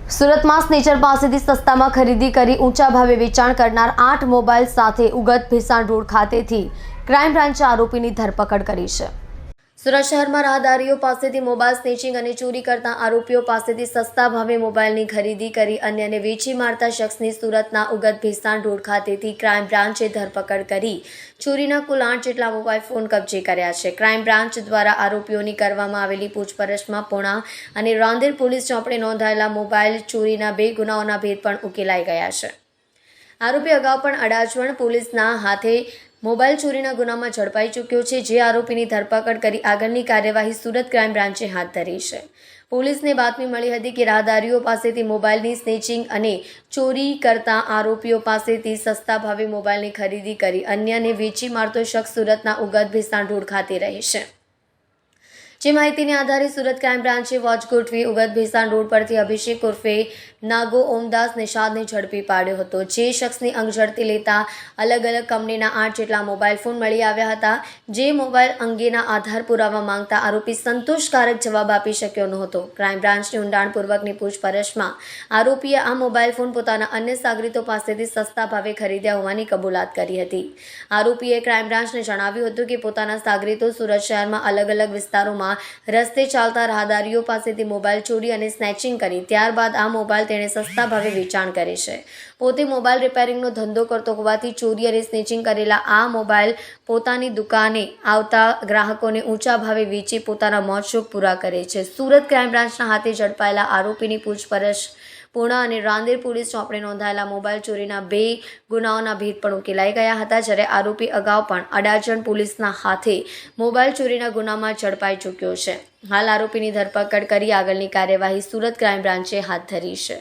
સુરતમાં સ્નેચર પાસેથી સસ્તામાં ખરીદી કરી ઊંચા ભાવે વેચાણ કરનાર 8 મોબાઈલ સાથે ઉગત ભેસાણ રોડ ખાતેથી ક્રાઇમ બ્રાન્ચે આરોપીની ધરપકડ કરી છે। સુરત શહેરમાં રાહદારીઓ પાસેથી મોબાઈલ સ્નેચિંગ અને ચોરી કરતા આરોપીઓ પાસેથી સસ્તા ભાવે મોબાઈલની ખરીદી કરી અન્યને વેચી મારતા શખ્સની સુરતના ઉગત ભેસાણ રોડ ખાતેથી ક્રાઇમ બ્રાન્ચે ધરપકડ કરી ચોરીના કુલ 8 જેટલા મોબાઈલ ફોન કબજે કર્યા છે। ક્રાઇમ બ્રાન્ચ દ્વારા આરોપીઓની કરવામાં આવેલી પૂછપરછમાં પૂણા અને રાંદેર પોલીસ ચોપડે નોંધાયેલા મોબાઈલ ચોરીના 2 ગુનાઓના ભેદ પણ ઉકેલાઈ ગયા છે। આરોપી અગાઉ પણ અડાજણ પોલીસના હાથે મોબાઈલ ચોરીના ગુનામાં ઝડપાઈ ચૂક્યો છે, જે આરોપીની ધરપકડ કરી આગળની કાર્યવાહી સુરત ક્રાઇમ બ્રાન્ચે હાથ ધરી છે। પોલીસને બાતમી મળી હતી કે રાહદારીઓ પાસેથી મોબાઈલની સ્નેચિંગ અને ચોરી કરતા આરોપીઓ પાસેથી સસ્તા ભાવે મોબાઈલની ખરીદી કરી અન્યને વેચી મારતો શખ્સ સુરતના ઉગત ભેસાણ રોડ ખાતે રહે છે। જે માહિતીને આધારે સુરત ક્રાઇમ બ્રાન્ચે વોચ ગોઠવી ઉગત ભેસાણ રોડ પરથી અભિષેક ઉર્ફે નાગો ઓમદાસ નિષાદને ઝડપી પાડ્યો હતો, જે શખ્સની અંગઝડતી લેતા અલગ અલગ કંપનીના 8 જેટલા મોબાઈલ ફોન મળી આવ્યા હતા। જે મોબાઈલ અંગેના આધાર પુરાવા માંગતા આરોપી સંતોષકારક જવાબ આપી શક્યો નહોતો। ક્રાઇમ બ્રાન્ચની ઊંડાણપૂર્વકની પૂછપરછમાં આરોપીએ આ મોબાઈલ ફોન પોતાના અન્ય સાગરીતો પાસેથી સસ્તા ભાવે ખરીદ્યા હોવાની કબૂલાત કરી હતી। આરોપીએ ક્રાઇમ બ્રાન્ચને જણાવ્યું હતું કે પોતાના સાગરીતો સુરત શહેરમાં અલગ અલગ વિસ્તારોમાં રસ્તે ચાલતા રાહદારીઓ પાસેથી મોબાઈલ ચોરી અને સ્નેચિંગ કરી ત્યારબાદ આ મોબાઈલ તેણે સસ્તા ભાવે વેચાણ કરે છે। પોતે મોબાઈલ રિપેરિંગનો ધંધો કરતો હોવાથી ચોરી અને સ્નેચિંગ કરેલા આ મોબાઈલ પોતાની દુકાને આવતા ગ્રાહકોને ઊંચા ભાવે વેચી પોતાના મોજશોખ પૂરા કરે છે। સુરત ક્રાઇમ બ્રાન્ચના હાથે ઝડપાયેલા આરોપીની પૂછપરછ પૂણા અને રાંદેર પોલીસ ચોપડે નોંધાયેલા મોબાઈલ ચોરીના 2 ગુનાઓના ભેદ પણ ઉકેલાઈ ગયા હતા, જ્યારે આરોપી અગાઉ પણ અડાજણ પોલીસના હાથે મોબાઈલ ચોરીના ગુનામાં ઝડપાઈ ચૂક્યો છે। હાલ આરોપીની ધરપકડ કરી આગળની કાર્યવાહી સુરત ક્રાઇમ બ્રાન્ચે હાથ ધરી છે।